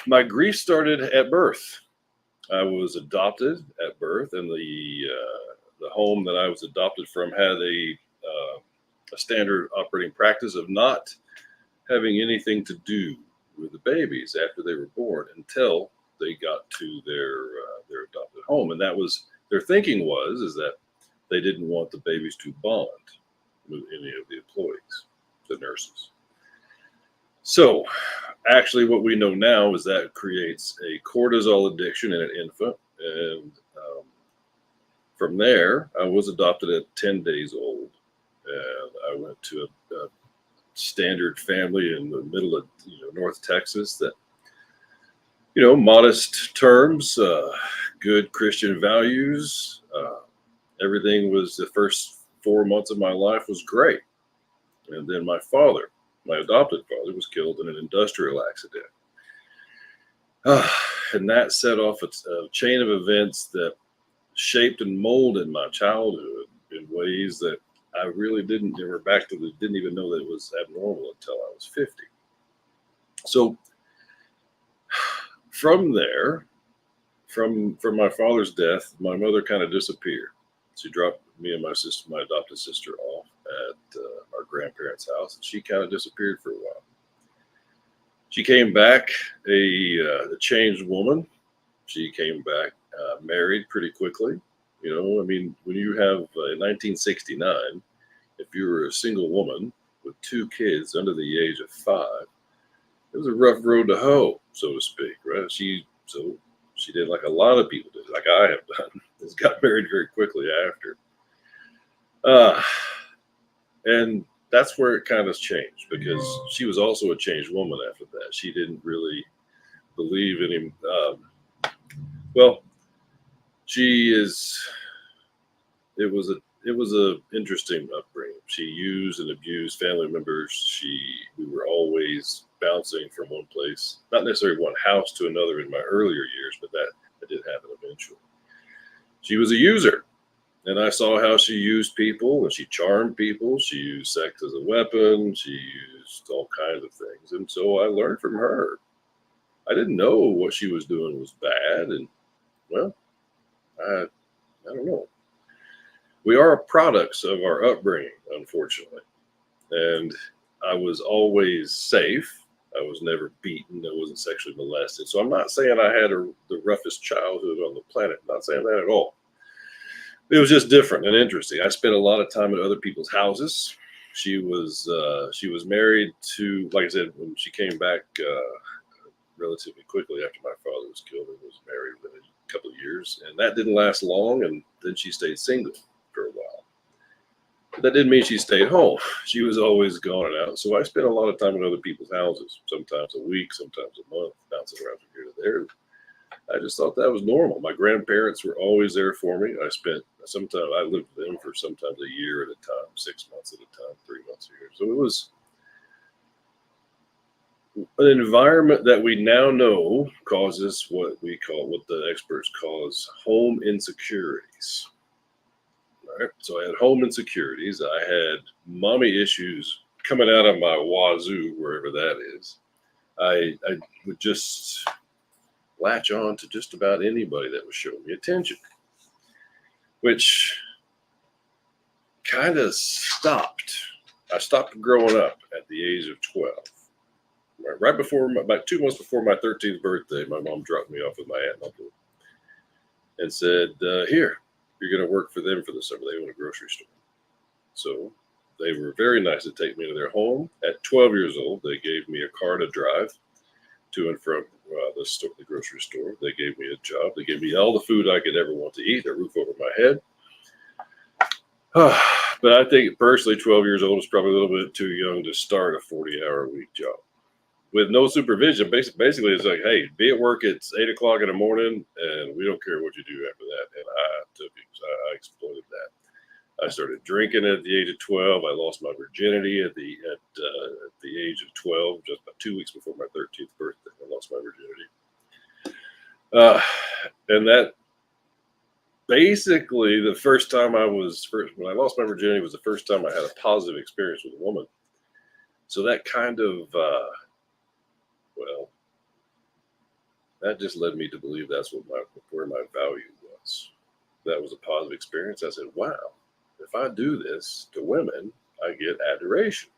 My grief started at birth. I was adopted at birth, and the home that I was adopted from had a standard operating practice of not having anything to do with the babies after they were born until they got to their adopted home, and that was their thinking was is that they didn't want the babies to bond with any of the employees, the nurses. So, actually, what we know now is that creates a cortisol addiction in an infant, and from there, I was adopted at 10 days old, and I went to a standard family in the middle of North Texas that modest terms, good Christian values. Everything was the first 4 months of my life was great, and then my adopted father, was killed in an industrial accident, and that set off a chain of events that shaped and molded my childhood in ways that I really didn't. They were back to didn't even know that it was abnormal until I was 50. So from there, from my father's death, my mother kind of disappeared. She dropped me and my adopted sister, off at our grandparents' house, and she kind of disappeared for a while. She came back a changed woman. She came back married pretty quickly. I mean, when you have in 1969, if you were a single woman with two kids under the age of 5, it was a rough road to hoe, so to speak, right? She did like a lot of people did, like I have done, is got married very quickly after. Uh, and that's where it kind of changed because she was also a changed woman after that. She didn't really believe in him. Well, she is. It was a interesting upbringing. She used and abused family members. We were always bouncing from one place, not necessarily one house to another in my earlier years, but that did happen eventually. She was a user, and I saw how she used people and she charmed people. She used sex as a weapon. She used all kinds of things, and so I learned from her. I didn't know what she was doing was bad, and well, I don't know. We are products of our upbringing, unfortunately. And I was always safe. I was never beaten. I wasn't sexually molested. So I'm not saying I had the roughest childhood on the planet. I'm not saying that at all. It was just different and interesting. I spent a lot of time at other people's houses. She was married to, like I said, when she came back relatively quickly after my father was killed, and was married within a couple of years, and that didn't last long. And then she stayed single for a while. But that didn't mean she stayed home. She was always gone and out. So I spent a lot of time in other people's houses, sometimes a week, sometimes a month, bouncing around from here to there. I just thought that was normal. My grandparents were always there for me. I lived with them for sometimes a year at a time, 6 months at a time, 3 months a year. So it was an environment that we now know causes what the experts call home insecurities. Right? So I had home insecurities. I had mommy issues coming out of my wazoo, wherever that is. I would just latch on to just about anybody that was showing me attention, which kind of stopped. I stopped growing up at the age of 12. Right before, about 2 months before my 13th birthday, my mom dropped me off with my aunt and uncle and said, here, you're going to work for them for the summer. They own a grocery store. So they were very nice to take me to their home. At 12 years old, they gave me a car to drive to and from the grocery store. They gave me a job. They gave me all the food I could ever want to eat, a roof over my head. But I think personally, 12 years old is probably a little bit too young to start a 40-hour-a-week job with no supervision. Basically, it's like, hey, be at work at 8 o'clock in the morning, and we don't care what you do after that. And I took it. I exploited that. I started drinking at the age of 12. I lost my virginity at the age of 12, just about 2 weeks before my 13th birthday. I lost my virginity. And that basically when I lost my virginity was the first time I had a positive experience with a woman. So that kind of, that just led me to believe that's where my value was. That was a positive experience. I said, wow, if I do this to women, I get adoration.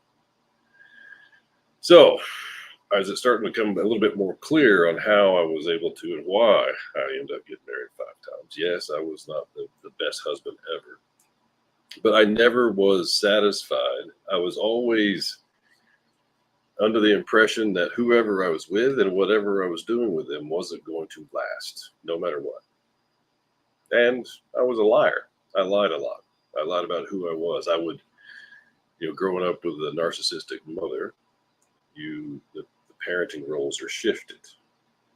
So as it started to become a little bit more clear on how I was able to and why I ended up getting married 5 times. Yes, I was not the best husband ever, but I never was satisfied. I was always under the impression that whoever I was with and whatever I was doing with them wasn't going to last, no matter what. And I was a liar. I lied a lot. I lied about who I was. I would, growing up with a narcissistic mother, the parenting roles are shifted.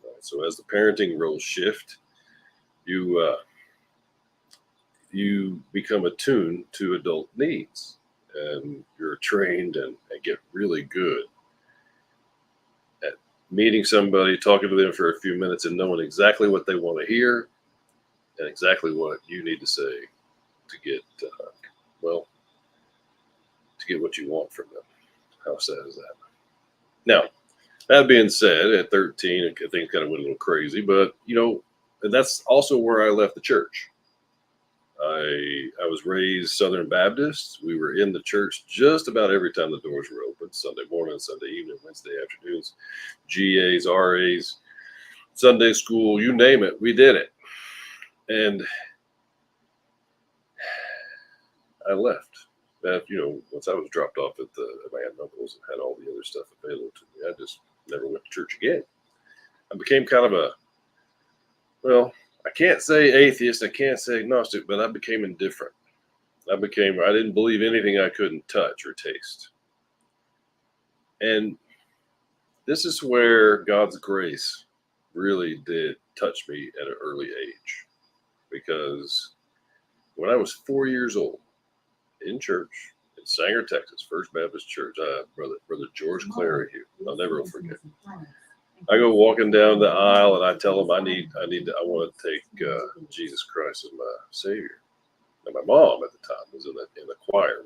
Right? So as the parenting roles shift, you you become attuned to adult needs, and you're trained and get really good at meeting somebody, talking to them for a few minutes, and knowing exactly what they want to hear and exactly what you need to say to get well to get what you want from them. How sad is that? Now, that being said, at 13, things kind of went a little crazy, but and that's also where I left the church. I was raised Southern Baptist. We were in the church just about every time the doors were open. Sunday morning, Sunday evening, Wednesday afternoons, GAs, RAs, Sunday school, you name it, we did it. And I left. That once I was dropped off at my aunt and uncle's and had all the other stuff available to me, I just never went to church again. I became kind of I can't say atheist, I can't say agnostic, but I became indifferent. I didn't believe anything I couldn't touch or taste. And this is where God's grace really did touch me at an early age. Because when I was 4 years old, in church in Sanger, Texas, First Baptist Church, brother George Clary here, I'll never forget. I go walking down the aisle and I tell him I want to take Jesus Christ as my Savior. And my mom at the time was in the choir.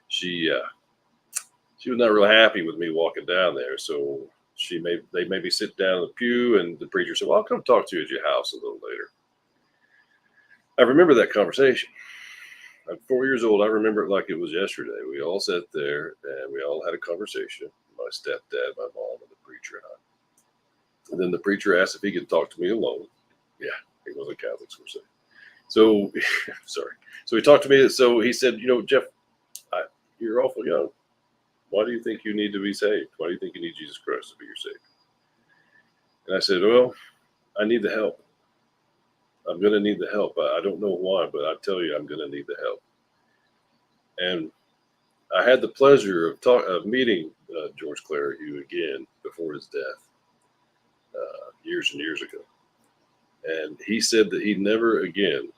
She was not really happy with me walking down there, so they made me sit down in the pew, and the preacher said, "Well, I'll come talk to you at your house a little later." I remember that conversation. I'm 4 years old. I remember it like it was yesterday. We all sat there and we all had a conversation. My stepdad, my mom, and the preacher and I. And then the preacher asked if he could talk to me alone. Yeah, he wasn't Catholic, so we're saying. So, sorry. So he talked to me. So he said, Jeff, you're awful young. Why do you think you need to be saved? Why do you think you need Jesus Christ to be your Savior? And I said, well, I need the help. I'm going to need the help. I don't know why, but I tell you, I'm going to need the help. And I had the pleasure of meeting George Clary again before his death years and years ago. And he said that he'd never again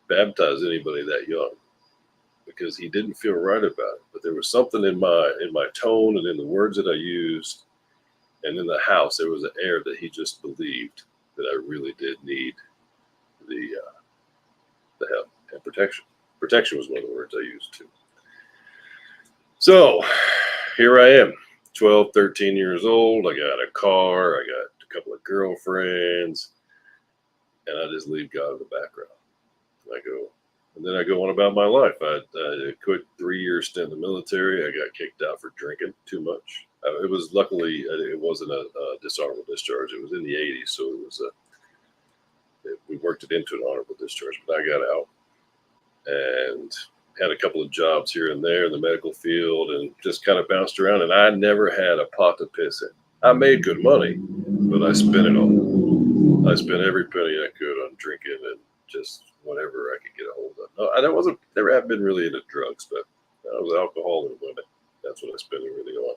baptize anybody that young because he didn't feel right about it. But there was something in my tone and in the words that I used and in the house, there was an air that he just believed that I really did need the help and protection. Protection was one of the words I used too. So here I am, 12, 13 years old. I got a car. I got a couple of girlfriends. And I just leave God in the background. And then I go on about my life. I quit 3-year stint in the military. I got kicked out for drinking too much. It was luckily, it wasn't a dishonorable discharge. It was in the 80s. So we worked it into an honorable discharge, but I got out and had a couple of jobs here and there in the medical field and just kind of bounced around. And I never had a pot to piss in. I made good money, but I spent it all. I spent every penny I could on drinking and just whatever I could get a hold of. No, I never have been really into drugs, but I was alcohol and women. That's what I spent everything on.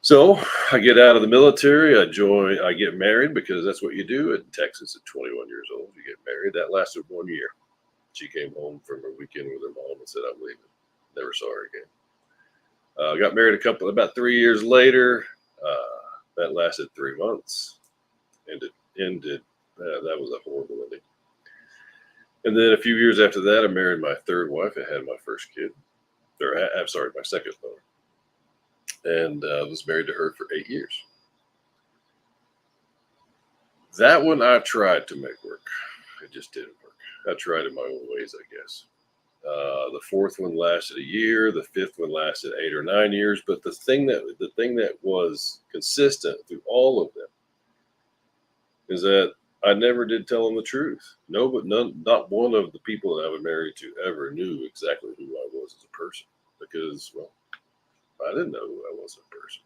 So I get out of the military. I get married because that's what you do in Texas at 21 years old. You get married. That lasted 1 year. She came home from her weekend with her mom and said, "I'm leaving." Never saw her again. Got married about 3 years later. That lasted 3 months. Ended. That was a horrible ending. And then a few years after that, I married my third wife. I had my first kid. I'm sorry, my second daughter. And was married to her for 8 years. That one I tried to make work. It just didn't work. I tried it my own ways, I guess. The fourth one lasted a year. The fifth one lasted 8 or 9 years. But the thing that was consistent through all of them is that I never did tell them the truth. No, but not one of the people that I was married to ever knew exactly who I was as a person because, well, I didn't know who I was as a person.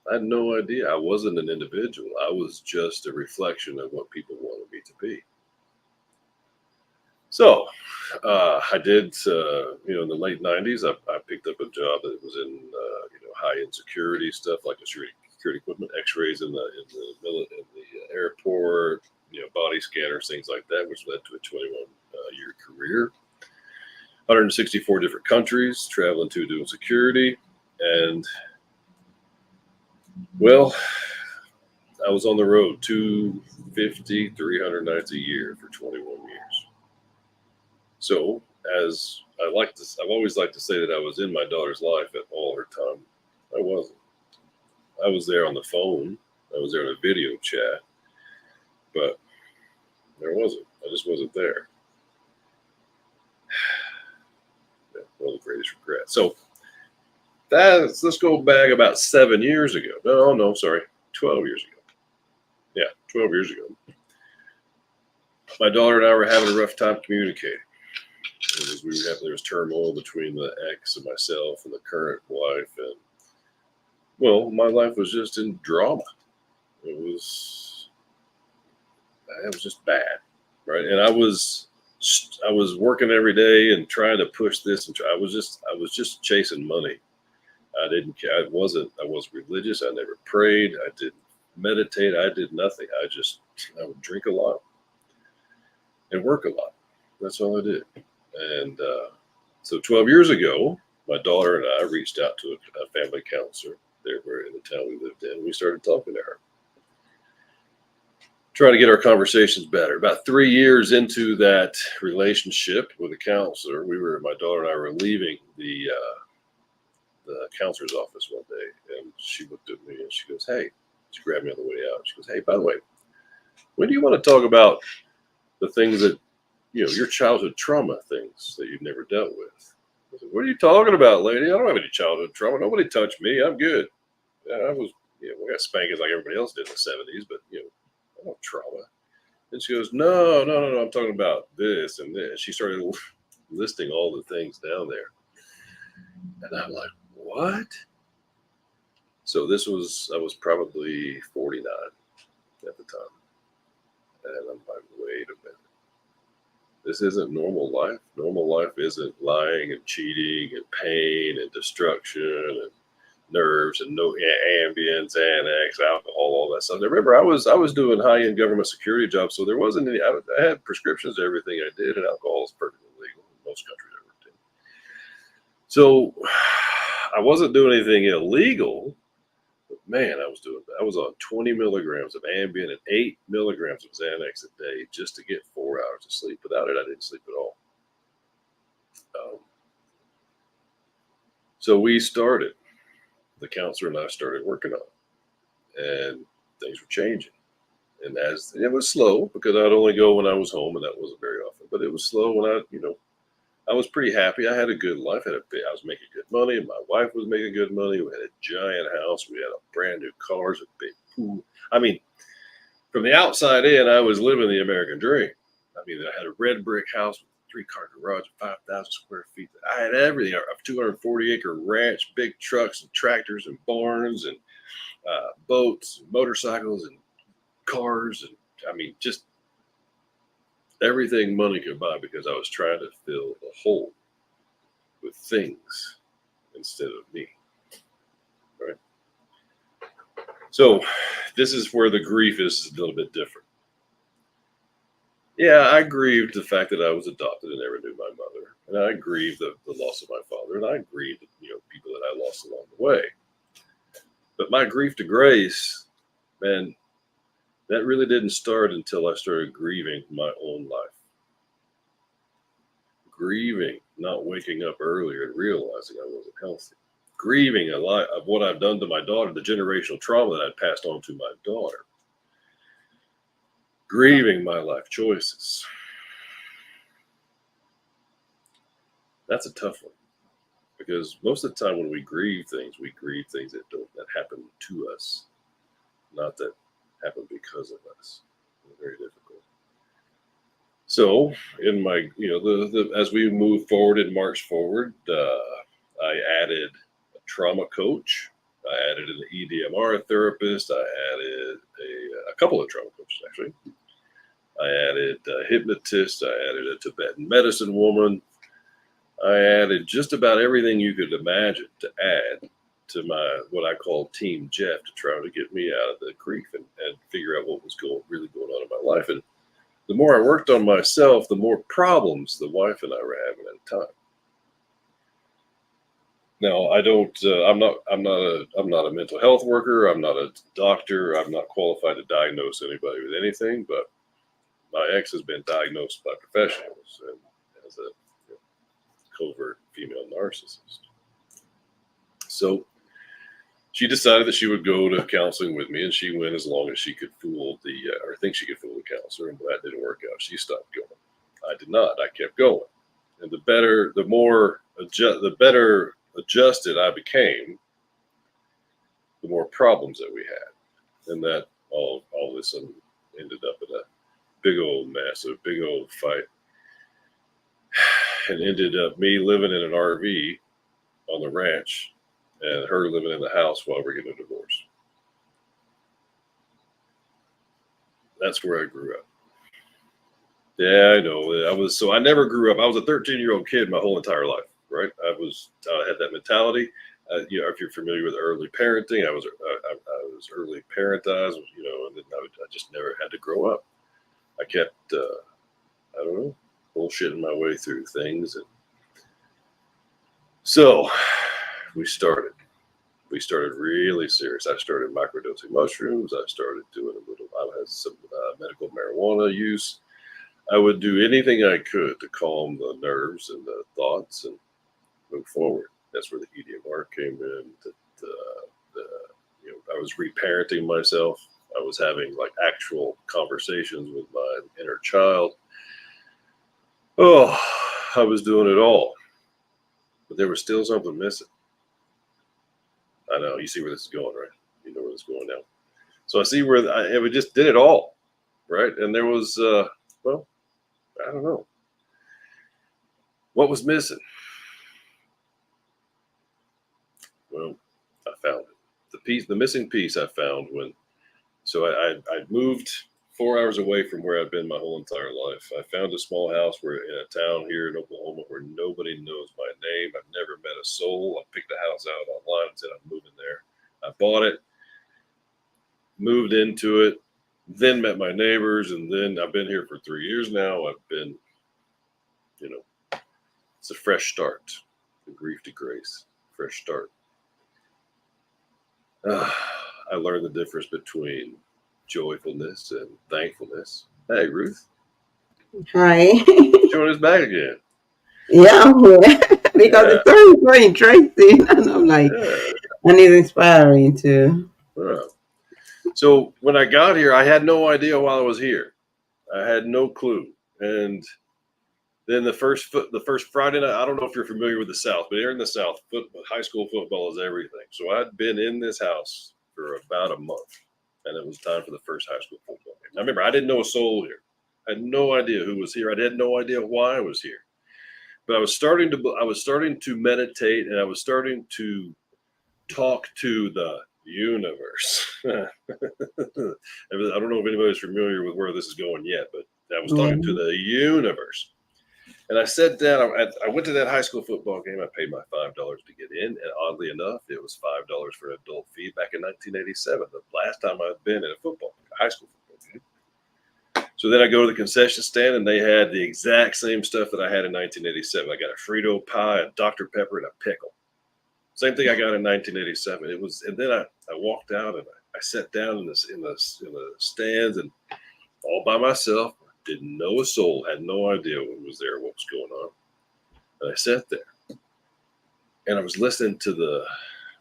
I had no idea. I wasn't an individual. I was just a reflection of what people wanted me to be. So I did, in the late 90s, I picked up a job that was in, high-end security stuff like security equipment, x-rays in the airport, body scanners, things like that, which led to a 21-year career. 164 different countries, traveling to doing security. And, well, I was on the road 250, 300 nights a year for 21 years. So, as I've always liked to say that I was in my daughter's life at all her time. I wasn't. I was there on the phone. I was there in a video chat, but there wasn't. I just wasn't there. Yeah, one of the greatest regrets. So let's go back about 7 years ago. No, sorry, 12 years ago. Yeah, 12 years ago. My daughter and I were having a rough time communicating. There was turmoil between the ex and myself and the current wife, and well, my life was just in drama. It was just bad, right? And I was working every day and trying to push this, and I was just chasing money. I didn't care. I wasn't religious. I never prayed. I didn't meditate. I did nothing. I would drink a lot and work a lot. That's all I did. And so 12 years ago, my daughter and I reached out to a family counselor there in the town we lived in. We started talking to her, trying to get our conversations better. About 3 years into that relationship with a counselor, my daughter and I were leaving the counselor's office one day, and she looked at me and she goes, "Hey," she grabbed me on the way out. She goes, "Hey, by the way, when do you want to talk about the things that, your childhood trauma things that you've never dealt with?" I said, "What are you talking about, lady? I don't have any childhood trauma. Nobody touched me. I'm good. Yeah, I was, we got spankings like everybody else did in the 70s, but, I don't trauma." And she goes, "No, no, no, no. I'm talking about this and this." She started listing all the things down there. And I'm like, "What?" So I was probably 49 at the time. And I'm like, "Wait a minute. This isn't normal life. Normal life isn't lying and cheating and pain and destruction and nerves and no ambience, Xanax, alcohol, all that stuff." Remember, I was doing high-end government security jobs, so there wasn't any. I had prescriptions to everything I did, and alcohol is perfectly legal in most countries I worked in. So I wasn't doing anything illegal, but man, I was on 20 milligrams of Ambien and 8 milligrams of Xanax a day just to get 4 hours of sleep. Without it, I didn't sleep at all. So the counselor and I started working on it, and things were changing. And as it was slow, because I'd only go when I was home, and that wasn't very often, but it was slow when I was pretty happy. I had a good life. I was making good money. My wife was making good money. We had a giant house. We had a brand new cars, a big pool. I mean, from the outside in, I was living the American dream. I mean, I had a red brick house with a 3-car garage, 5,000 square feet. I had everything. A 240-acre ranch, big trucks and tractors and barns and boats, and motorcycles and cars. And I mean, just everything money could buy, because I was trying to fill a hole with things instead of me. Right. So this is where the grief is a little bit different. Yeah, I grieved the fact that I was adopted and never knew my mother. And I grieved the loss of my father. And I grieved, people that I lost along the way. But my grief to grace, man, that really didn't start until I started grieving my own life. Grieving, not waking up earlier and realizing I wasn't healthy. Grieving a lot of what I've done to my daughter, the generational trauma that I'd passed on to my daughter. Grieving my life choices. That's a tough one, because most of the time when we grieve things that happen to us, not that happen because of us. Very difficult. So, in my, as we move forward and march forward, I added a trauma coach. I added an EDMR therapist. I added a couple of trauma coaches, actually. I added a hypnotist. I added a Tibetan medicine woman. I added just about everything you could imagine to add to my, what I call Team Jeff, to try to get me out of the grief and figure out what was really going on in my life. And the more I worked on myself, the more problems the wife and I were having at the time. Now, I don't. I'm not a mental health worker. I'm not a doctor. I'm not qualified to diagnose anybody with anything. But my ex has been diagnosed by professionals and as a covert female narcissist. So she decided that she would go to counseling with me, and she went as long as she could fool or think she could fool the counselor, and that didn't work out. She stopped going. I did not. I kept going, and the better adjusted I became, the more problems that we had, and that all this ended up in a big old mess, a big old fight, and ended up me living in an RV on the ranch and her living in the house while we're getting a divorce. That's where I grew up. Yeah, I know. I never grew up. I was a 13-year-old kid my whole entire life, right? I had that mentality. If you're familiar with early parenting, I was early parentized, and then I just never had to grow up. I kept, I don't know, bullshitting my way through things. And so we started really serious. I started microdosing mushrooms. I started doing I had some medical marijuana use. I would do anything I could to calm the nerves and the thoughts and move forward. That's where the EDMR came in. I was reparenting myself. I was having like actual conversations with my inner child. Oh, I was doing it all, but there was still something missing. I know, you see where this is going, right? You know where this is going now. So I see where we just did it all, right? And there was, I don't know. What was missing? Well, I found it. The missing piece I found I moved 4 hours away from where I've been my whole entire life. I found a small house in a town here in Oklahoma where nobody knows my name. I've never met a soul. I picked the house out online and said I'm moving there. I bought it, moved into it, then met my neighbors, and then I've been here for 3 years now. I've been, it's a fresh start. From grief to grace, fresh start. I learned the difference between joyfulness and thankfulness. Hey, Ruth. Hi. Join us back again. Yeah, I'm here because the story is very interesting, and I'm like, and it's inspiring too. So when I got here, I had no idea why I was here. I had no clue. And then the first Friday night, I don't know if you're familiar with the South, but here in the South, high school football is everything. So I'd been in this house for about a month, and it was time for the first high school football game. Now remember, I didn't know a soul here. I had no idea who was here. I had no idea why I was here. But I was starting to meditate, and I was starting to talk to the universe. I don't know if anybody's familiar with where this is going yet, but I was talking to the universe. And I sat down. I went to that high school football game. I paid my $5 to get in. And oddly enough, it was $5 for an adult fee back in 1987, the last time I'd been in a high school football game. So then I go to the concession stand, and they had the exact same stuff that I had in 1987. I got a Frito pie, a Dr. Pepper, and a pickle. Same thing I got in 1987. And then I walked out, and I sat down in the stands, and all by myself. Didn't know a soul, had no idea what was there, what was going on. And I sat there, and I was listening to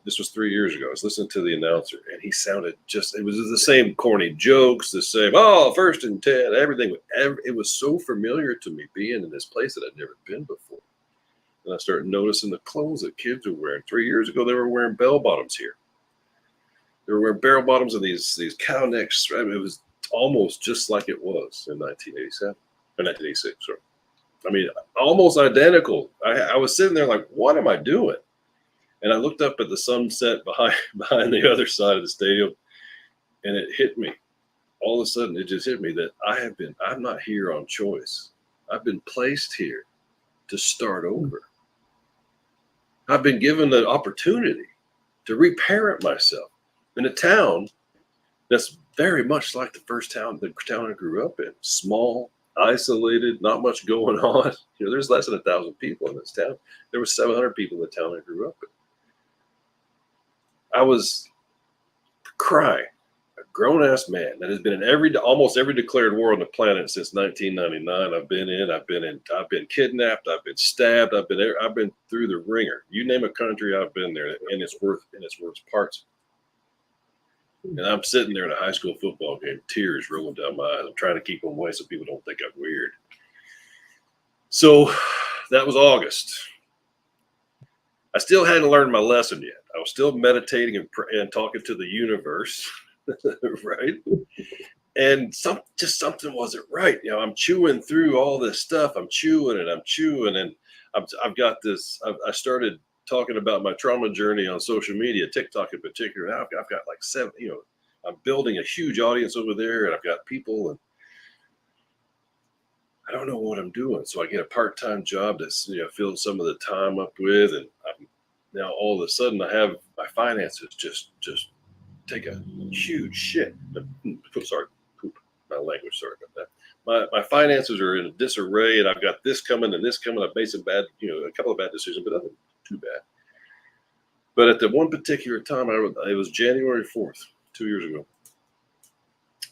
This was 3 years ago. I was listening to the announcer, and he sounded it was the same corny jokes, the same, oh, 1st and 10, everything. It was so familiar to me being in this place that I'd never been before. And I started noticing the clothes that kids were wearing. 3 years ago, they were wearing bell bottoms here. They were wearing barrel bottoms and these cow necks. I mean, it was almost just like it was in 1987 or 1986. Sorry. I mean, almost identical. I was sitting there like, what am I doing? And I looked up at the sunset behind the other side of the stadium, and it hit me. All of a sudden, it just hit me that I'm not here on choice. I've been placed here to start over. I've been given the opportunity to reparent myself in a town that's very much like the town I grew up in. Small, isolated, not much going on. There's less than 1,000 people in this town. There were 700 people in the town I grew up in. I was crying. A grown-ass man that has been in almost every declared war on the planet since 1999. I've been kidnapped. I've been stabbed. I've been through the ringer. You name a country, I've been there, and it's worth parts. And I'm sitting there in a high school football game, tears rolling down my eyes. I'm trying to keep them away so people don't think I'm weird. So that was August. I still hadn't learned my lesson yet. I was still meditating and talking to the universe, right? And something wasn't right. I'm chewing through all this stuff. I'm chewing, and I've got this. I started talking about my trauma journey on social media, TikTok in particular. Now I've got like 7. I'm building a huge audience over there, and I've got people, and I don't know what I'm doing. So I get a part-time job that's fill some of the time up with, and now all of a sudden I have my finances just take a huge shit. Sorry, poop my language. Sorry about that. My finances are in a disarray, and I've got this coming and this coming. I've made some a couple of bad decisions, but nothing too bad. But at the one particular time, it was January 4th, 2 years ago.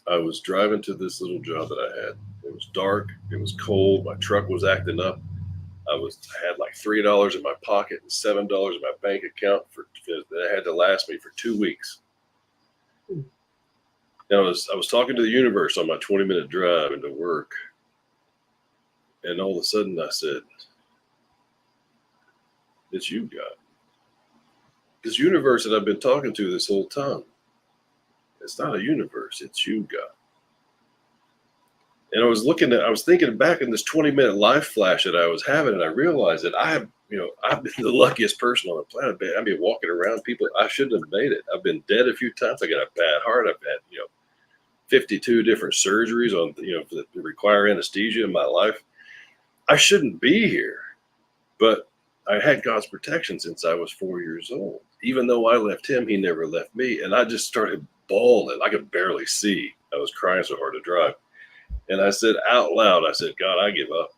I was driving to this little job that I had. It was dark. It was cold. My truck was acting up. I had like $3 in my pocket and $7 in my bank account that had to last me for 2 weeks. And I was talking to the universe on my 20-minute drive into work, and all of a sudden I said, "It's you, God. This universe that I've been talking to this whole time. It's not a universe. It's you, God." And I was thinking back in this 20-minute life flash that I was having, and I realized that I've been the luckiest person on the planet. I've been walking around people. I shouldn't have made it. I've been dead a few times. I got a bad heart. I've had, 52 different surgeries that require anesthesia in my life. I shouldn't be here, but I had God's protection since I was 4 years old. Even though I left him, he never left me. And I just started bawling. I could barely see. I was crying so hard to drive. And I said out loud, "God, I give up.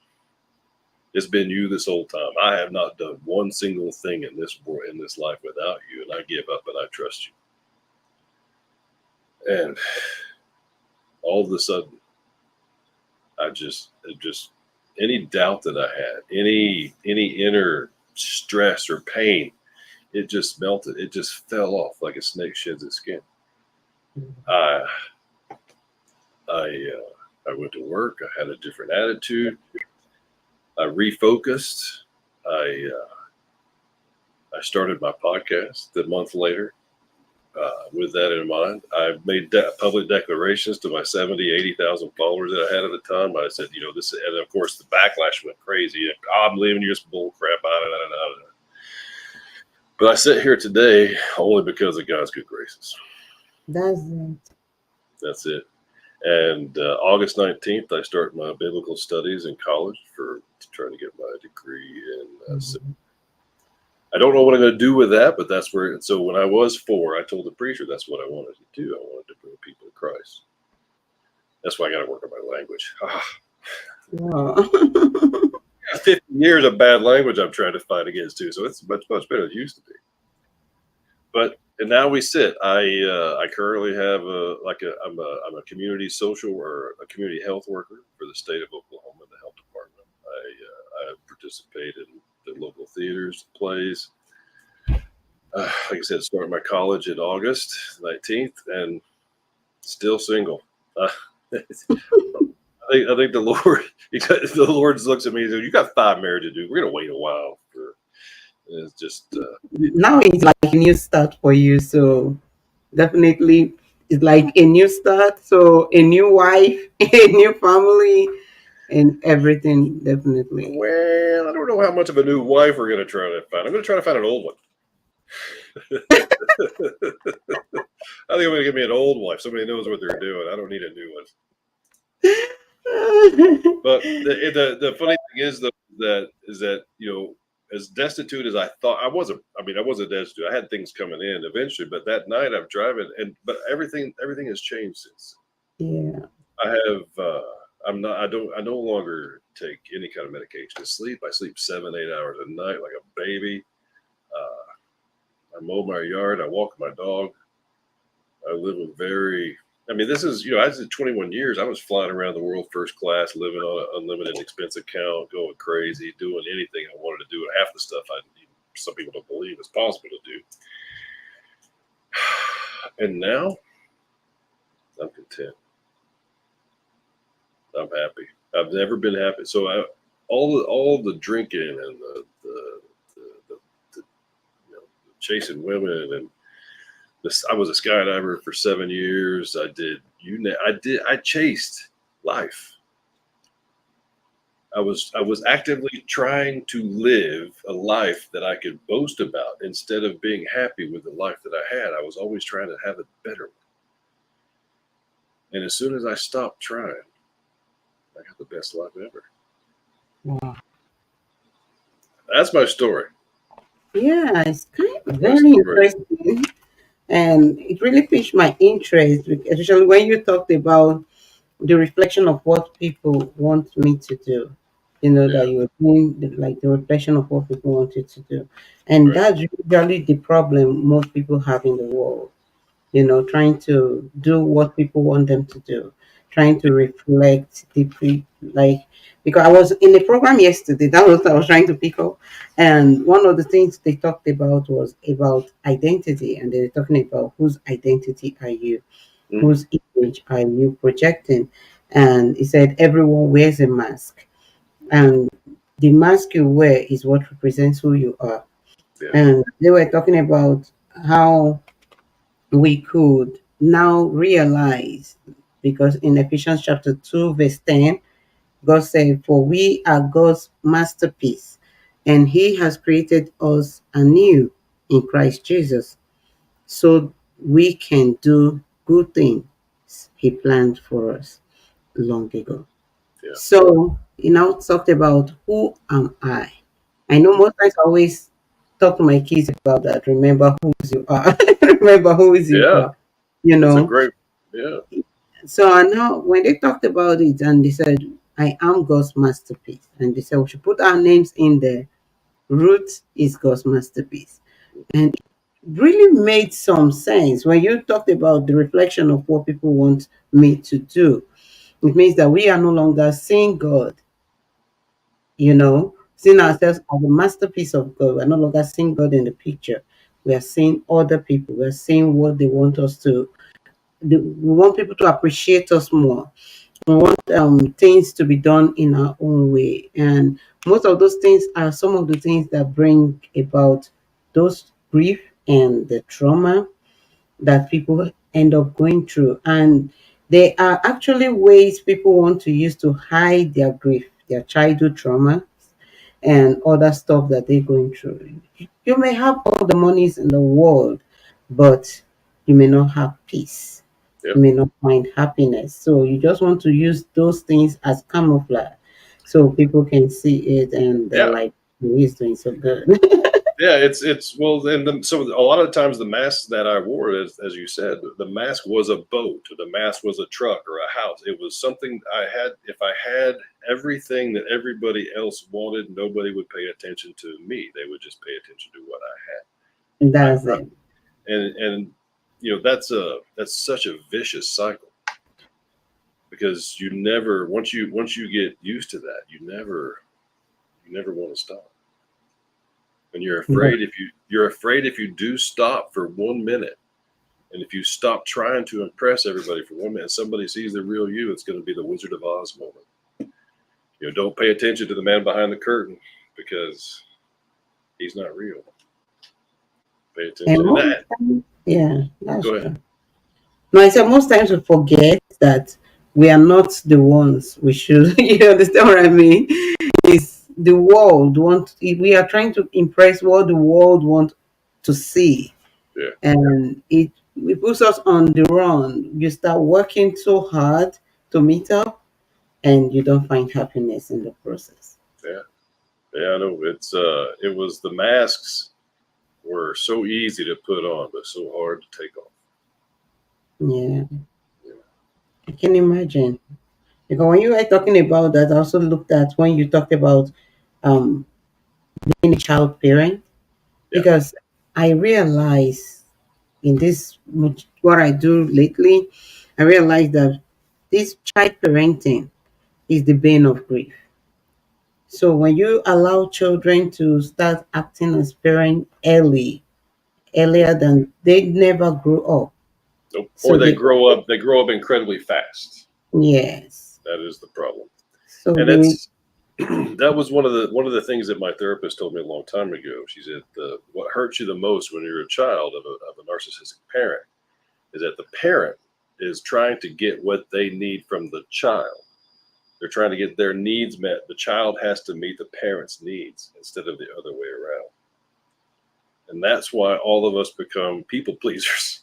It's been you this whole time. I have not done one single thing in this life without you. And I give up and I trust you." And all of a sudden, any doubt that I had, any inner stress or pain, it just melted. It just fell off like a snake sheds its skin. I went to work. I had a different attitude. I refocused. I started my podcast a month later. With that in mind, I made public declarations to my 70, 80,000 followers that I had at the time. I said, this, and of course the backlash went crazy. I'm leaving you, just bull crap. But I sit here today only because of God's good graces. That's it. And August 19th, I start my biblical studies in college to try to get my degree in I don't know what I'm going to do with that, but that's where. So when I was 4, I told the preacher that's what I wanted to do. I wanted to bring people to Christ. That's why I got to work on my language. Wow. 50 years of bad language I'm trying to fight against too, so it's much better than it used to be. And now we sit. I currently have I'm a community social or a community health worker for the state of Oklahoma in the health department. I participate in the local theaters, plays. like I said, started my college in August 19th, and still single. I think the Lord, the Lord looks at me and says, "You got 5 marriages to do. We're gonna wait a while for." And it's just, Now it's like a new start for you. So definitely it's like a new start. So a new wife, a new family, and everything. Definitely. well, I don't know how much of a new wife we're gonna try to find. I'm gonna try to find an old one. I think I'm gonna give me an old wife. Somebody knows what they're doing. I don't need a new one. But the funny thing is though that as destitute as I thought I wasn't. I mean, I wasn't destitute. I had things coming in eventually, but that night I'm driving, but everything has changed since. Yeah. I have. I'm not. I don't. I no longer take any kind of medication to sleep. I sleep 7, 8 hours a night like a baby. I mow my yard. I walk my dog. I live a very. I mean, this is. I did 21 years. I was flying around the world first class, living on an unlimited expense account, going crazy, doing anything I wanted to do. And half the stuff some people don't believe is possible to do. And now I'm content. I'm happy. I've never been happy. So all the drinking and the chasing women and this, I was a skydiver for 7 years. I chased life. I was actively trying to live a life that I could boast about instead of being happy with the life that I had. I was always trying to have a better one. And as soon as I stopped trying, I got the best life ever. Wow. That's my story. Yeah, it's kind of That's my very story. interesting. And it really piqued my interest, especially when you talked about the reflection of what people want me to do. That Yeah. you were doing like the reflection of what people wanted to do. And Right. that's usually the problem most people have in the world. Trying to do what people want them to do, trying to reflect deeply, like, because I was in a program yesterday, that was what I was trying to pick up. And one of the things they talked about was about identity, and they were talking about whose identity are you, Mm, whose image are you projecting. And he said everyone wears a mask, and the mask you wear is what represents who you are. yeah. And they were talking about how we could now realize, because in Ephesians chapter 2, verse 10, God said, "For we are God's masterpiece, and He has created us anew in Christ Jesus, so we can do good things He planned for us long ago." Yeah. So he now talked about who am I? I know most times I always talk to my kids about that. Remember who you are. Remember who you Yeah. are. You It's a know. great. Yeah. So I now when they talked about it and they said, I am God's masterpiece. And they said we should put our names in there. Ruth is God's masterpiece. And it really made some sense when you talked about the reflection of what people want me to do. It means that we are no longer seeing God, seeing Mm, ourselves as a masterpiece of God. We're no longer seeing God in the picture. We are seeing other people. We're seeing what they want us to do. We want people to appreciate us more. We want things to be done in our own way. And most of those things are some of the things that bring about those grief and the trauma that people end up going through. And there are actually ways people want to use to hide their grief, their childhood trauma, and other stuff that they're going through. You may have all the monies in the world, but you may not have peace. You yep. may not find happiness. So you just want to use those things as camouflage so people can see it and they're Yeah. like, he's doing so good. Yeah. It's well, and so a lot of times the mask that I wore, as you said, the mask was a boat, or the mask was a truck or a house. It was something I had. If I had everything that everybody else wanted, nobody would pay attention to me. They would just pay attention to what I That's had. it. And that's such a vicious cycle, because you never once you get used to that, you never want to stop. And you're afraid if you do stop for 1 minute, and if you stop trying to impress everybody for 1 minute, somebody sees the real you, it's going to be the Wizard of Oz moment. Don't pay attention to the man behind the curtain because he's not real. Pay attention to that. Yeah, that's Go true. ahead. No, I said most times we forget that we are not the ones we should. You understand what I mean? It's the world we are trying to impress what the world wants to see. Yeah. And it puts us on the run. You start working so hard to meet up, and you don't find happiness in the process. Yeah. Yeah, I know. It was the masks were so easy to put on, but so hard to take off. Yeah. I can imagine. Because when you were talking about that, I also looked at when you talked about um, being a child parent, Yeah. because I realize in this, what I do lately, I realize that this child parenting is the bane of grief. So when you allow children to start acting as parents earlier than they never grew up. Nope. Or So they grow up incredibly fast. yes. That is the problem. So And they that was one of the things that my therapist told me a long time ago. She said, what hurts you the most when you're a child of a narcissistic parent is that the parent is trying to get what they need from the child. They're trying to get their needs met. The child has to meet the parent's needs instead of the other way around. And that's why all of us become people pleasers.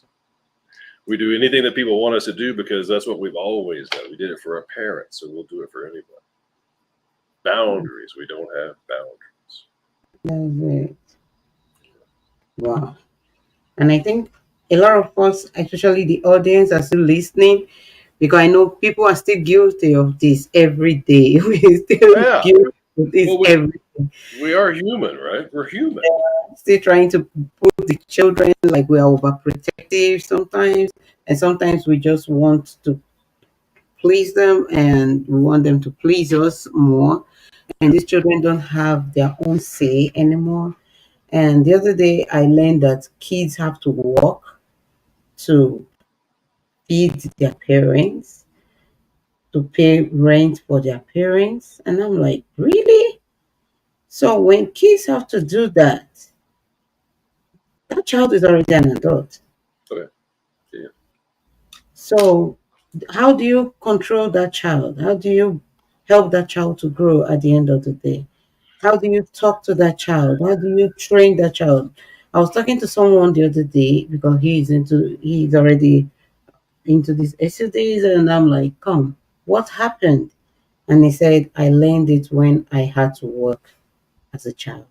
We do anything that people want us to do because that's what we've always done. We did it for our parents, so we'll do it for anybody. Boundaries. We don't have boundaries. that's it. Wow. And I think a lot of us, especially the audience, are still listening, because I know people are still guilty of this every day. We still Yeah. guilty of this Well, every day. we are human, right? We're human. Still trying to put the children like we are overprotective sometimes, and sometimes we just want to please them and we want them to please us more. And these children don't have their own say anymore. And the other day, I learned that kids have to work to feed their parents, to pay rent for their parents. And I'm like, really? So when kids have to do that, that child is already an adult. Okay. Yeah. So how do you control that child? How do you help that child to grow at the end of the day? How do you talk to that child? How do you train that child? I was talking to someone the other day because he's already into these SUDs, and I'm like, come, what happened? And he said, I learned it when I had to work as a child.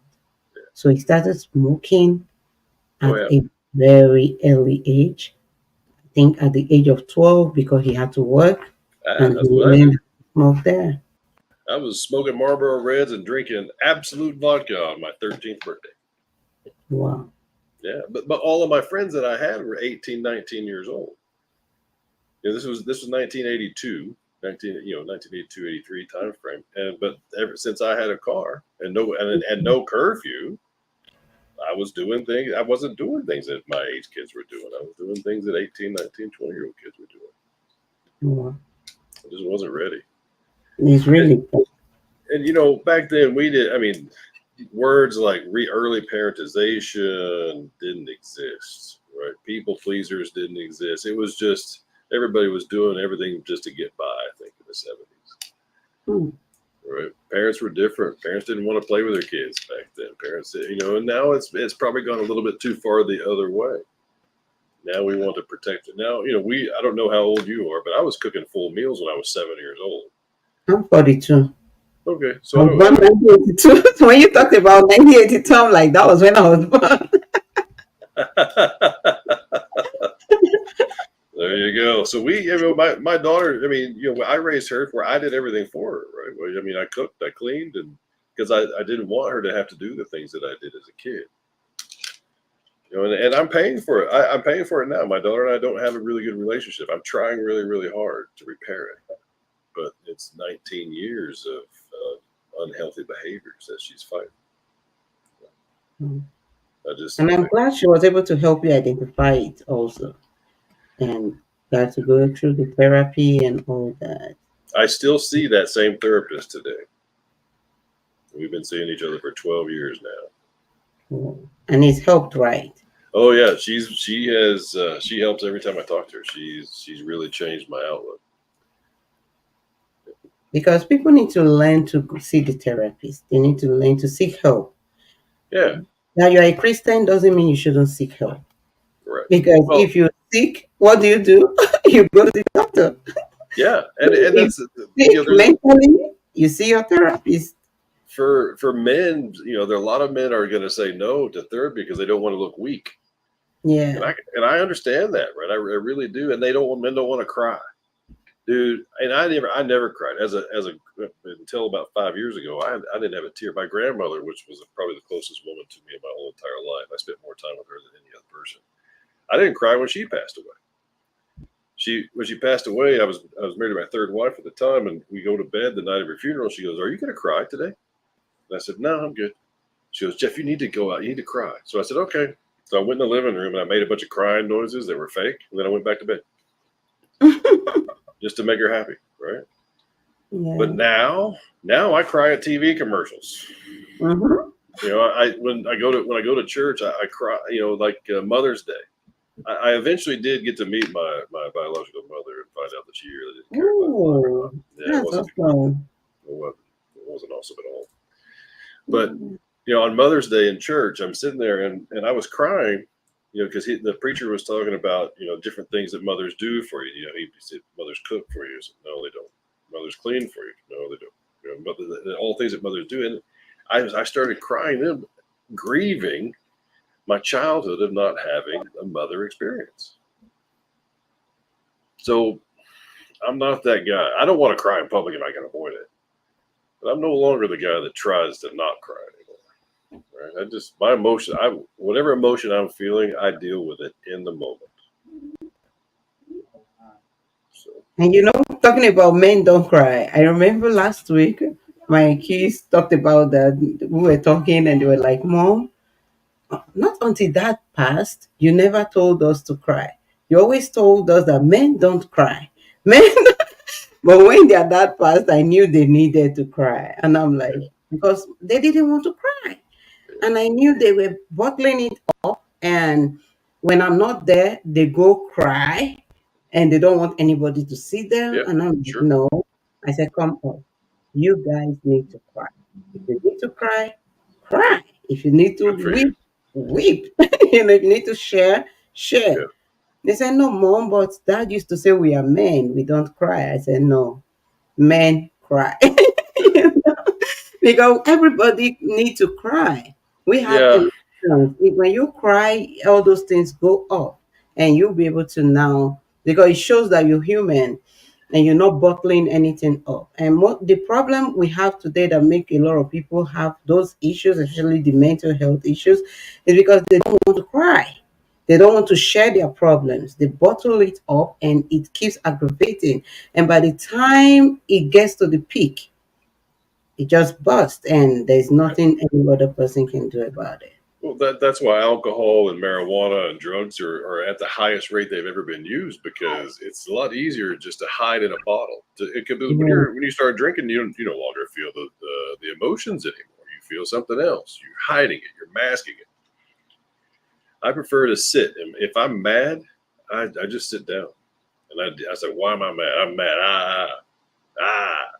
So he started smoking Oh, at yeah. a very early age. I think at the age of 12, because he had to work, and he That's what I learned did. to smoke there. I was smoking Marlboro Reds and drinking absolute vodka on my 13th birthday. Wow. Yeah, but all of my friends that I had were 18, 19 years old. This was 1982, 1982, 83 time frame. But ever since I had a car and no curfew, I was doing things. I wasn't doing things that my age kids were doing. I was doing things that 18, 19, 20-year-old kids were doing. Wow. I just wasn't ready. It's really And back then words like early parentization didn't exist, right? People pleasers didn't exist. It was just everybody was doing everything just to get by, I think, in the 70s. Right? Parents were different. Parents didn't want to play with their kids back then. Parents, and now it's probably gone a little bit too far the other way. Now we want to protect it. Now, I don't know how old you are, but I was cooking full meals when I was 7 years old. I'm 42. Okay, I was born 1982. When you talked about 1982, I'm like, that was when I was born. There you go. So my daughter, I raised her where I did everything for her, right? Well, I cooked, I cleaned, and because I didn't want her to have to do the things that I did as a kid. And I'm paying for it. I'm paying for it now. My daughter and I don't have a really good relationship. I'm trying really, really hard to repair it, but it's 19 years of unhealthy behaviors that she's fighting. Mm. I just, And I'm glad she was able to help you identify it also. And got to go through the therapy and all that. I still see that same therapist today. We've been seeing each other for 12 years now. Mm. And it's helped, right? Oh yeah, she helps every time I talk to her. She's really changed my outlook. Because people need to learn to see the therapist. They need to learn to seek help. Yeah, Now, you're a Christian doesn't mean you shouldn't seek help. correct. Because Well, if you're sick, what do? You go to the doctor. yeah, and If that's you're sick there's mentally, you see your therapist. for men, there are a lot of men are going to say no to therapy because they don't want to look weak, and Yeah. I understand that, right? I really do, and men don't want to cry, dude. And I never cried as a until about 5 years ago. I didn't have a tear. My grandmother, which was probably the closest woman to me in my whole entire life, I spent more time with her than any other person. I didn't cry when she passed away. When she passed away, I was married to my third wife at the time, and we go to bed the night of her funeral. She goes, "Are you going to cry today?" And I said, "No, I'm good." She goes, "Jeff, you need to go out. You need to cry." So I said, "Okay." So I went in the living room and I made a bunch of crying noises that were fake, and then I went back to bed just to make her happy, right? But Yeah. now I cry at TV commercials. Mm-hmm. When I go to church, I cry. Like Mother's Day. I eventually did get to meet my biological mother and find out that she really didn't care if I was alive or Oh, not. Yeah, that's awesome. it wasn't awesome at all. But on Mother's Day in church, I'm sitting there and I was crying, because the preacher was talking about different things that mothers do for you. He said mothers cook for you. I said, no, they don't. Mothers clean for you. No, they don't. All things that mothers do, and I started crying then, grieving my childhood of not having a mother experience. So I'm not that guy. I don't want to cry in public if I can avoid it. But I'm no longer the guy that tries to not cry anymore. Right? My emotion, whatever emotion I'm feeling, I deal with it in the moment. So And talking about men don't cry. I remember last week my kids talked about that. We were talking and they were like, "Mom, not until that passed, you never told us to cry. You always told us that men don't cry. Men." But when their dad passed, I knew they needed to cry. And I'm like, yeah, because they didn't want to cry. yeah, And I knew they were bottling it up. And when I'm not there, they go cry and they don't want anybody to see them. yeah, And I'm like, sure, no. I said, come on. You guys need to cry. If you need to cry, cry. If you need to good for you. weep, weep. If you need to share, share. Yeah, They said, no, mom, but dad used to say we are men. We don't cry. I said, no, men cry. yeah, Because everybody need to cry. We have yeah, emotions. When you cry, all those things go off, and you'll be able to now, because it shows that you're human and you're not bottling anything up. And the problem we have today that make a lot of people have those issues, especially the mental health issues, is because they don't want to cry. They don't want to share their problems. They bottle it up and it keeps aggravating. And by the time it gets to the peak, it just busts and there's right. nothing any other person can do about it. Well, that's why alcohol and marijuana and drugs are at the highest rate they've ever been used, because it's a lot easier just to hide in a bottle. It could be Yeah. when you start drinking, you no longer feel the emotions anymore. You feel something else. You're hiding it. You're masking it. I prefer to sit, and if I'm mad, I just sit down, and I say, "Why am I mad? I'm mad. Ah,"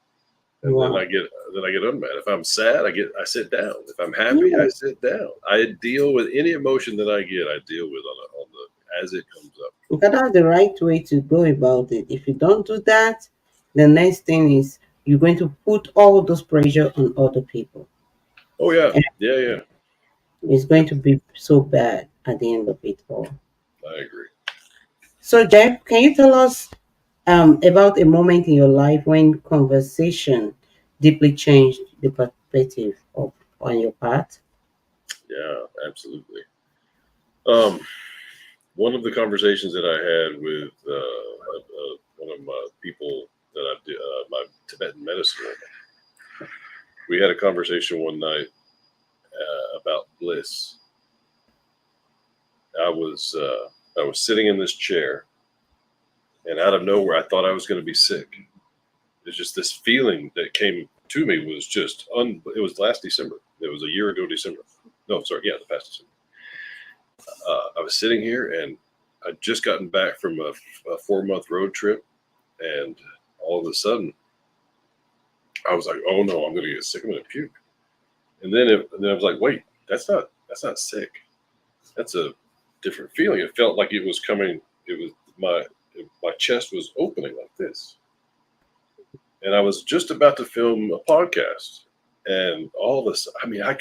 and then Wow. I get unmad. If I'm sad, I sit down. If I'm happy, I Yeah. sit down. I deal with any emotion that I get. I deal with on the as it comes up. Because that's the right way to go about it. If you don't do that, the next thing is you're going to put all those pressure on other people. Oh yeah, And yeah, yeah. it's going Yep, to be so bad at the end of it all. I agree. So, Jeff, can you tell us about a moment in your life when conversation deeply changed the perspective of on your part? Yeah, absolutely. Um, One of the conversations that I had with one of my people that I did my Tibetan medicine with, we had a conversation one night about bliss. this. I was sitting in this chair, and out of nowhere, I thought I was going to be sick. It's just this feeling that came to me was just it was last December. It was a year ago December. No, sorry, yeah, the past December. I was sitting here, and I'd just gotten back from a 4-month road trip, and all of a sudden, I was like, "Oh no, I'm going to get sick. I'm going to puke." And then I was like, "Wait, that's not sick. That's a different feeling." It felt like it was coming. It was my chest was opening like this, and I was just about to film a podcast, and all of a sudden, I mean, I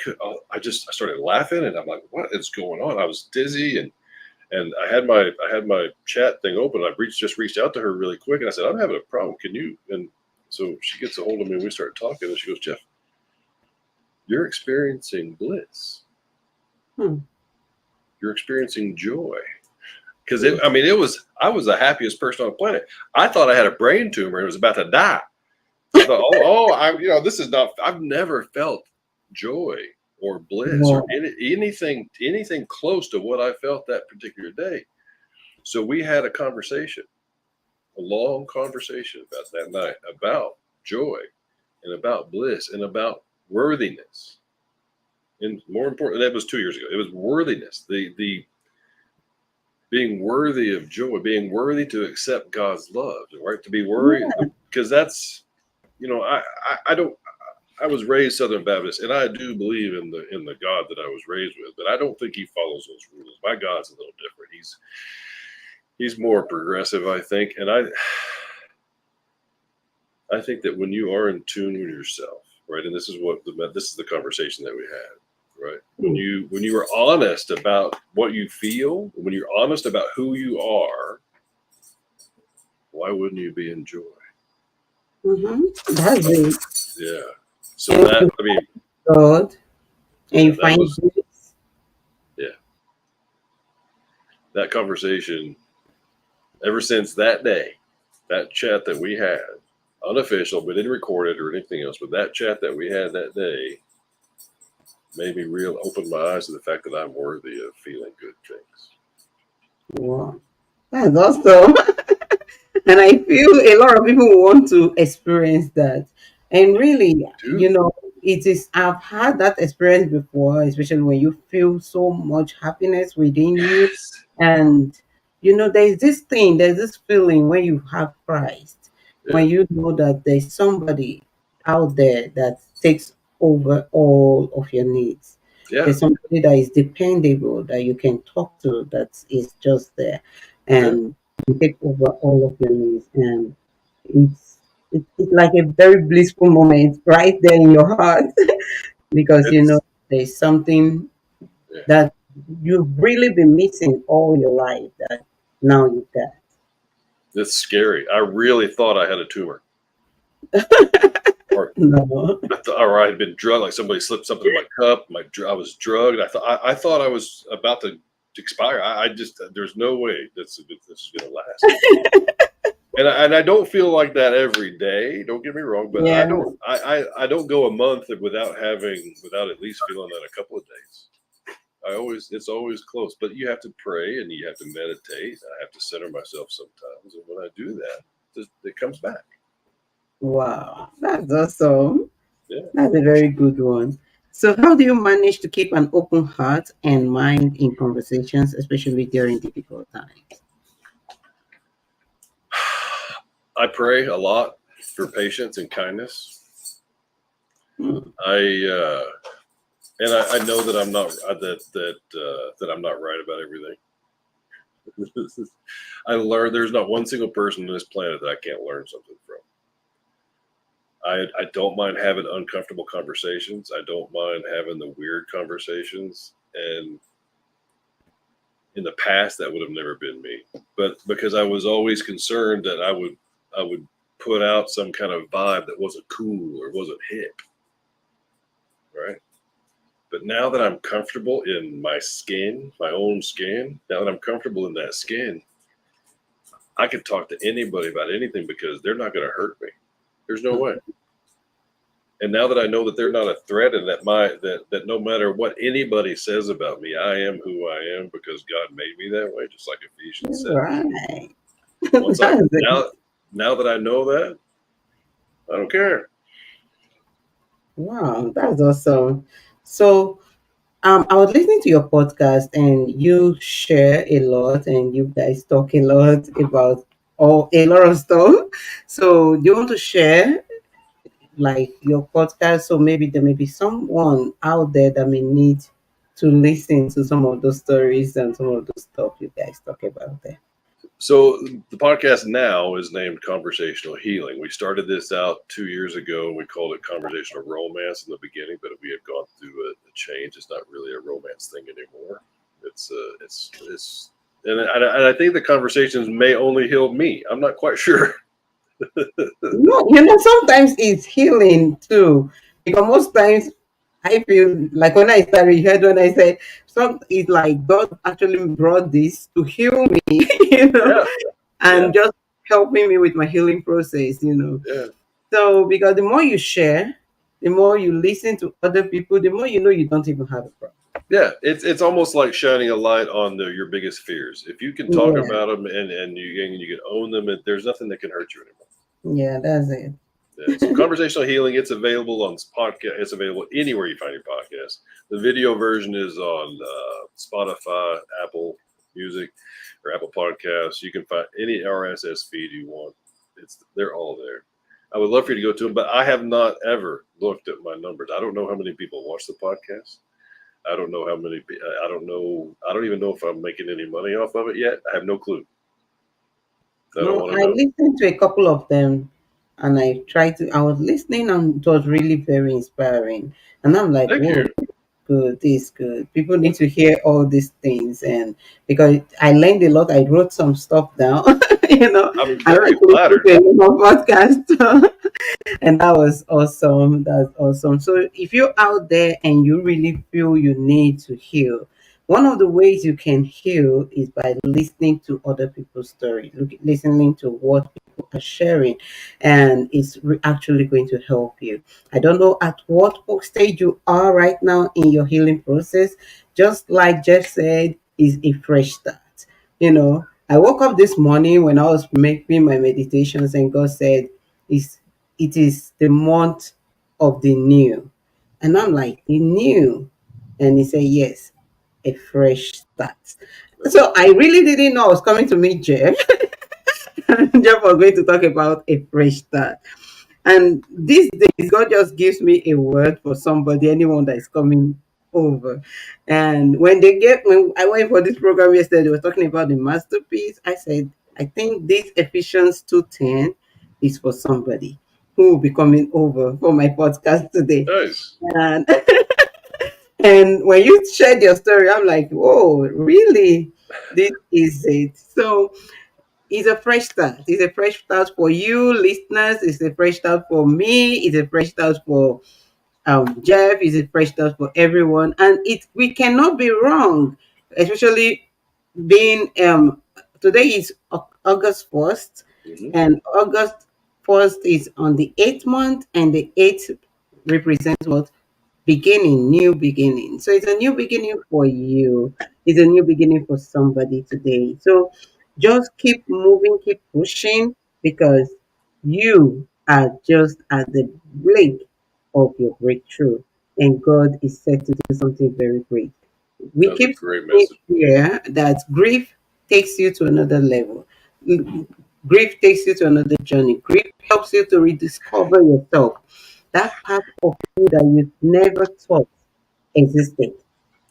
started laughing, and I'm like, "What is going on?" I was dizzy, and I had my chat thing open. I just reached out to her really quick, and I said, "I'm having a problem. Can you?" And so she gets a hold of me, and we start talking, and she goes, "Jeff, you're experiencing bliss. You're experiencing joy." Because I was the happiest person on the planet. I thought I had a brain tumor and was about to die. I thought, this is not. I've never felt joy or bliss or anything close to what I felt that particular day. So we had a long conversation about that night, about joy and about bliss and about worthiness. And more important, that was 2 years ago. It was worthiness, the being worthy of joy, being worthy to accept God's love, right? To be worthy, because that's, I was raised Southern Baptist, and I do believe in the God that I was raised with, but I don't think he follows those rules. My God's a little different. He's more progressive, I think, and I think that when you are in tune with yourself, right, and this is the conversation that we had. Right. When you are honest about what you feel, when you're honest about who you are, why wouldn't you be in joy? That's it. Yeah. So that, I mean, God, and you find this. Yeah. That conversation, ever since that day, that chat that we had, unofficial, we didn't record it or anything else, but that chat that we had that day made me open my eyes to the fact that I'm worthy of feeling good things. Wow. That's awesome. And I feel a lot of people want to experience that. And really, I've had that experience before, especially when you feel so much happiness within you. Yes. And, there's this feeling when you have Christ, when you know that there's somebody out there that takes over all of your needs. Yeah. There's somebody that is dependable, that you can talk to, that is just there. And take over all of your needs, and it's like a very blissful moment right there in your heart because there's something that you've really been missing all your life that now you got. It's scary. I really thought I had a tumor. No. Or I had been drugged, like somebody slipped something in my cup. I was drugged. I thought I was about to expire. I just, there's no way this is going to last. And I don't feel like that every day. Don't get me wrong, but I don't go a month without at least feeling that a couple of days. It's always close, but you have to pray and you have to meditate. I have to center myself sometimes, and when I do that, it comes back. Wow, that's awesome. Yeah. That's a very good one. So, how do you manage to keep an open heart and mind in conversations, especially during difficult times? I pray a lot for patience and kindness. I know that I'm not that I'm not right about everything. I learned there's not one single person on this planet that I can't learn something from. I don't mind having uncomfortable conversations. I don't mind having the weird conversations. And in the past, that would have never been me. But because I was always concerned that I would put out some kind of vibe that wasn't cool or wasn't hip. Right. But now that I'm comfortable in my skin, my own skin, now that I'm comfortable in that skin, I can talk to anybody about anything because they're not going to hurt me. There's no way. And now that I know that they're not a threat, and that no matter what anybody says about me, I am who I am because God made me that way, just like Ephesians said. Right. Once I That's it. now that I know that, I don't care. Wow, that's awesome. So, I was listening to your podcast and you share a lot and you guys talk a lot about a lot of stuff. So, do you want to share like your podcast? So maybe there may be someone out there that may need to listen to some of those stories and some of those stuff you guys talk about there. So the podcast now is named Conversational Healing. We started this out 2 years ago. We called it Conversational Romance in the beginning, but we had gone through a change. It's not really a romance thing anymore. It's and I think the conversations may only heal me. I'm not quite sure. No, sometimes it's healing too. Because most times I feel like when I started, you heard when I said it's like God actually brought this to heal me, Yeah, yeah, and just helping me with my healing process. yeah, So because the more you share, the more you listen to other people, the more you know you don't even have a problem. yeah. It's almost like shining a light on your biggest fears. If you can talk Yeah, about them and you can own them, there's nothing that can hurt you anymore. yeah, that's it. Yeah, so conversational healing, it's available on podcast. It's available anywhere you find your podcast. The video version is on Spotify, Apple Music, or Apple Podcasts. You can find any RSS feed you want. They're all there. I would love for you to go to them, but I have not ever looked at my numbers. I don't know how many people watch the podcast. I don't know how many. I don't know. I don't even know if I'm making any money off of it yet. I have no clue. I don't No, want to I know. listened to a couple of them and I was listening and it was really very inspiring. And I'm like, Thank whoa, you. good, this is good. People need to hear all these things. And because I learned a lot, I wrote some stuff down, I'm I very actually put flattered. a little podcast. And that was awesome. That's awesome. So if you're out there and you really feel you need to heal, one of the ways you can heal is by listening to other people's stories, listening to what people are sharing, and it's actually going to help you. I don't know at what stage you are right now in your healing process. Just like Jeff said, is a fresh start. I woke up this morning when I was making my meditations, and God said, "Is it is the month of the new." And I'm like, the new? And he said, yes, a fresh start. So I really didn't know I was coming to meet Jeff. Jeff was going to talk about a fresh start. And these days, God just gives me a word for somebody, anyone that is coming over. And when I went for this program yesterday, they were talking about the masterpiece. I said, I think this Ephesians 2:10 is for somebody who will be coming over for my podcast today. Nice. And and when you shared your story, I'm like, whoa, really? This is it. So it's a fresh start. It's a fresh start for you, listeners. It's a fresh start for me. It's a fresh start for Jeff. It's a fresh start for everyone. And we cannot be wrong, especially being today is August 1st, Hmm. and August 1st is on the 8th month, and the 8th represents what? Beginning, new beginning. So it's a new beginning for you. It's a new beginning for somebody today. So just keep moving, keep pushing, because you are just at the blink of your breakthrough, and God is set to do something very great. We That was a keep great saying message. here that grief takes you to another level. Grief takes you to another journey. Grief helps you to rediscover yourself, that part of you that you never thought existed.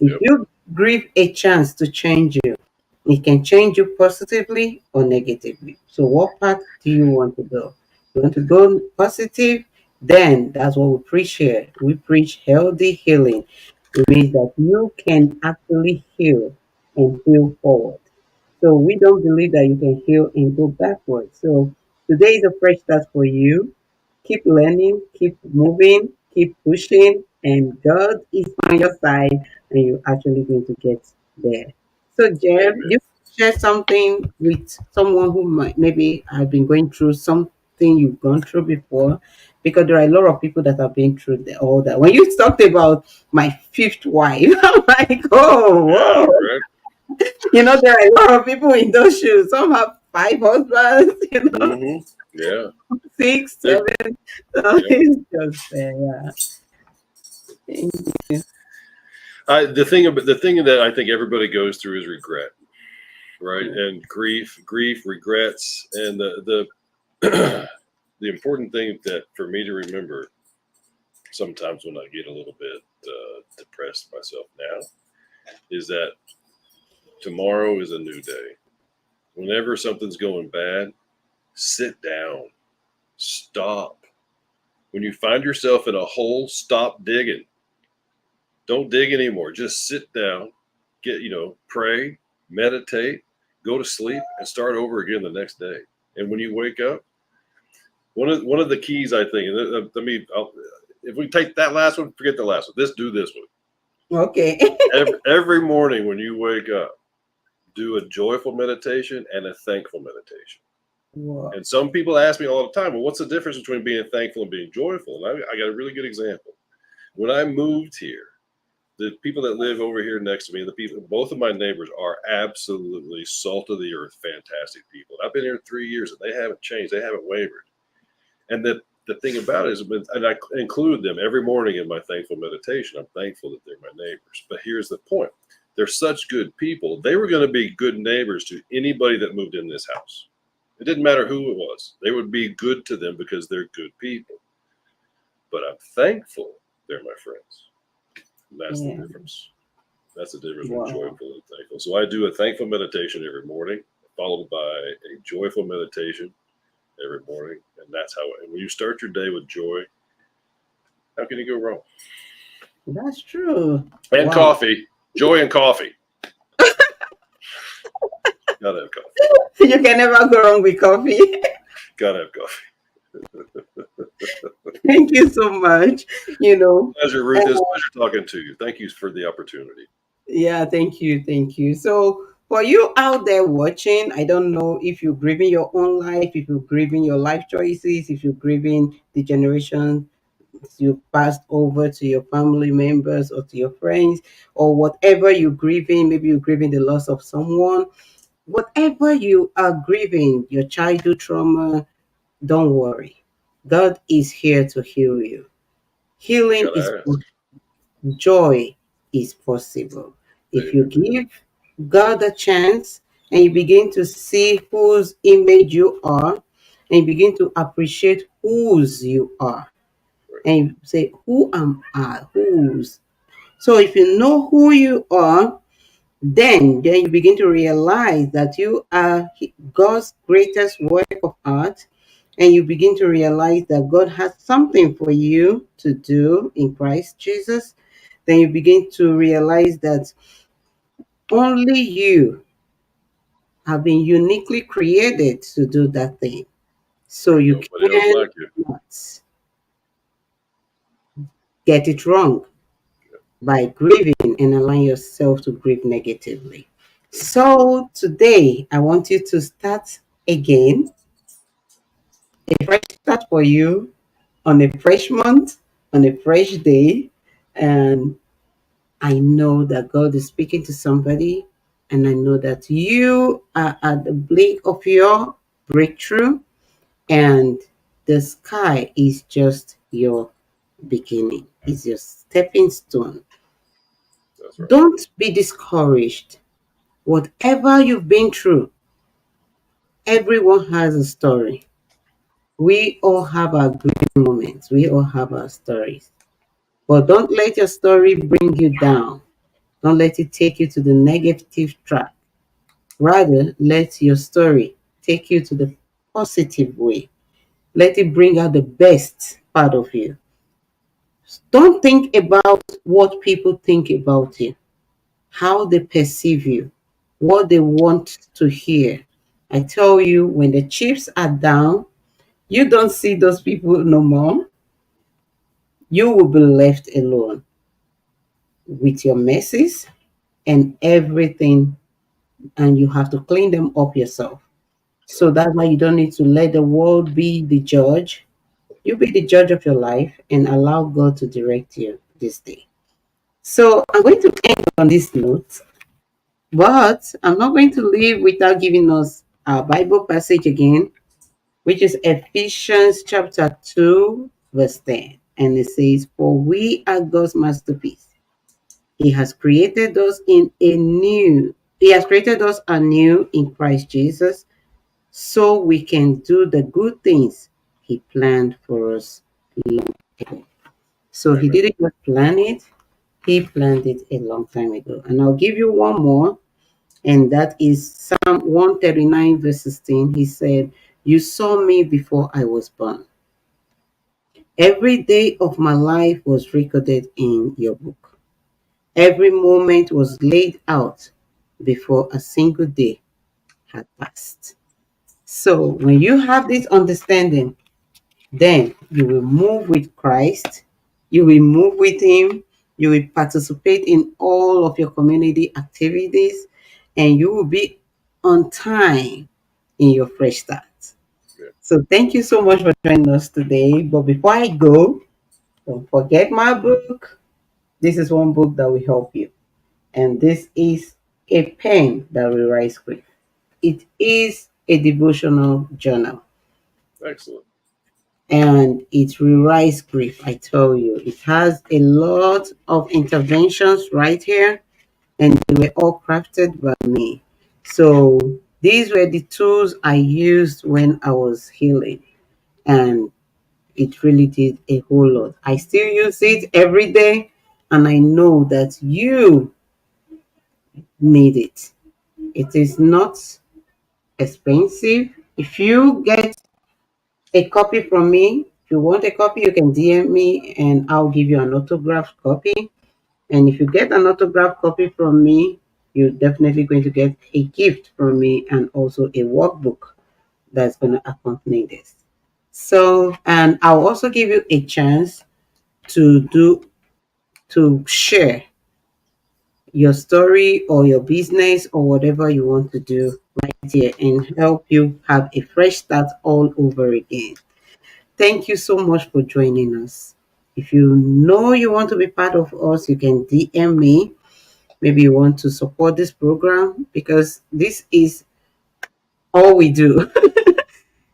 If Yep. you give a chance to change you, it can change you positively or negatively. So, what path do you want to go? You want to go positive? Then that's what we preach here. We preach healthy healing. It means that you can actually heal and heal forward. So, we don't believe that you can heal and go backwards. So, today is a fresh start for you. Keep learning, keep moving, keep pushing, and God is on your side, and you're actually going to get there. So, Jeff, Amen. you share something with someone who might maybe have been going through some thing you've gone through before, because there are a lot of people that have been through all that. When you talked about my fifth wife, I'm like, oh, Yeah, whoa. right. There are a lot of people in those shoes. Some have five husbands, Yeah. six, There, seven. So yeah. it's just, yeah. Thank The thing that I think everybody goes through is regret, right? you. And grief, regrets, and the important thing that for me to remember sometimes when I get a little bit depressed myself now is that tomorrow is a new day. Whenever something's going bad, sit down, stop. When you find yourself in a hole, stop digging. Don't dig anymore. Just sit down, pray, meditate, go to sleep, and start over again the next day. And when you wake up, one of the keys I think, and if we take that last one, forget the last one. Do this one. Okay. Every morning when you wake up, do a joyful meditation and a thankful meditation. Wow. And some people ask me all the time, well, what's the difference between being thankful and being joyful? And I got a really good example. When I moved here, the people that live over here next to me, both of my neighbors are absolutely salt of the earth, fantastic people. I've been here 3 years and they haven't changed. They haven't wavered. And the thing about it is, and I include them every morning in my thankful meditation. I'm thankful that they're my neighbors. But here's the point. They're such good people. They were going to be good neighbors to anybody that moved in this house. It didn't matter who it was. They would be good to them because they're good people. But I'm thankful they're my friends. And that's the difference. That's the difference between joyful and thankful. So I do a thankful meditation every morning, followed by a joyful meditation every morning. And that's when you start your day with joy, how can you go wrong? That's true. And coffee. Joy and coffee. Gotta have coffee. You can never go wrong with coffee. Gotta have coffee. Thank you so much. Pleasure, Ruth. It's a pleasure talking to you. Thank you for the opportunity. Yeah, thank you. Thank you. So, for you out there watching, I don't know if you're grieving your own life, if you're grieving your life choices, if you're grieving the generation you passed over to your family members or to your friends, or whatever you're grieving. Maybe you're grieving the loss of someone. Whatever you are grieving, your childhood trauma, don't worry. God is here to heal you. Healing is joy is possible. If you give God a chance and you begin to see whose image you are, and you begin to appreciate whose you are, and you say, who am I? Whose? So if you know who you are, then you begin to realize that you are God's greatest work of art, and you begin to realize that God has something for you to do in Christ Jesus. Then you begin to realize that only you have been uniquely created to do that thing. So you Nobody else like you. cannot get it wrong by grieving and allowing yourself to grieve negatively. So today, I want you to start again, a fresh start for you on a fresh month, on a fresh day. And I know that God is speaking to somebody, and I know that you are at the brink of your breakthrough, and the sky is just your beginning, it's your stepping stone. That's right. Don't be discouraged. Whatever you've been through, everyone has a story. We all have our great moments. We all have our stories. But don't let your story bring you down. Don't let it take you to the negative track. Rather, let your story take you to the positive way. Let it bring out the best part of you. Don't think about what people think about you, how they perceive you, what they want to hear. I tell you, when the chips are down, you don't see those people no more. You will be left alone with your messes and everything, and you have to clean them up yourself. So that's why you don't need to let the world be the judge. You be the judge of your life and allow God to direct you this day. So I'm going to end on this note, but I'm not going to leave without giving us our Bible passage again, which is Ephesians chapter 2, verse 10. And it says, "For we are God's masterpiece. He has created us He has created us anew in Christ Jesus, so we can do the good things He planned for us long ago." So He Amen. didn't just plan it, He planned it a long time ago. And I'll give you one more, and that is Psalm 139, verse 16. He said, "You saw me before I was born. Every day of my life was recorded in your book. Every moment was laid out before a single day had passed." So when you have this understanding, then you will move with Christ, you will move with Him, you will participate in all of your community activities, and you will be on time in your fresh start. Yeah. So thank you so much for joining us today. But before I go, don't forget my book. This is one book that will help you. And this is A Pen That Rewrites Grief. It is a devotional journal Excellent. and it rewrites grief. I tell you, it has a lot of interventions right here, and they were all crafted by me. So these were the tools I used when I was healing, and it really did a whole lot. I still use it every day, and I know that you need it. It is not expensive. If you get a copy from me, if you want a copy, you can DM me and I'll give you an autographed copy. And if you get an autographed copy from me, you're definitely going to get a gift from me and also a workbook that's going to accompany this. So, and I'll also give you a chance to share your story or your business or whatever you want to do right here and help you have a fresh start all over again. Thank you so much for joining us. If you know you want to be part of us, you can DM me. Maybe you want to support this program because this is all we do.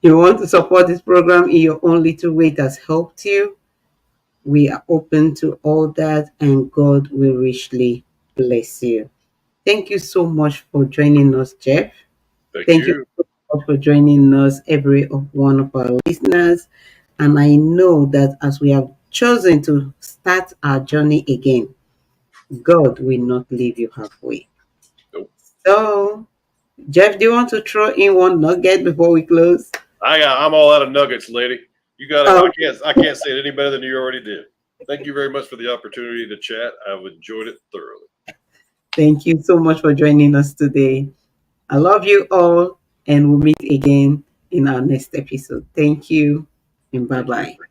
You want to support this program in your own little way that's helped you. We are open to all that, and God will richly bless you. Thank you so much for joining us, Jeff. Thank Thank you you. so much for joining us, every one of our listeners. And I know that as we have chosen to start our journey again, God will not leave you halfway. Nope. So, Jeff, do you want to throw in one nugget before we close? I'm all out of nuggets, lady. You got it. Oh, I can't say it any better than you already did. Thank you very much for the opportunity to chat. I've enjoyed it thoroughly. thank you so much for joining us today. I love you all, and we'll meet again in our next episode. Thank you, and bye Thank you. bye.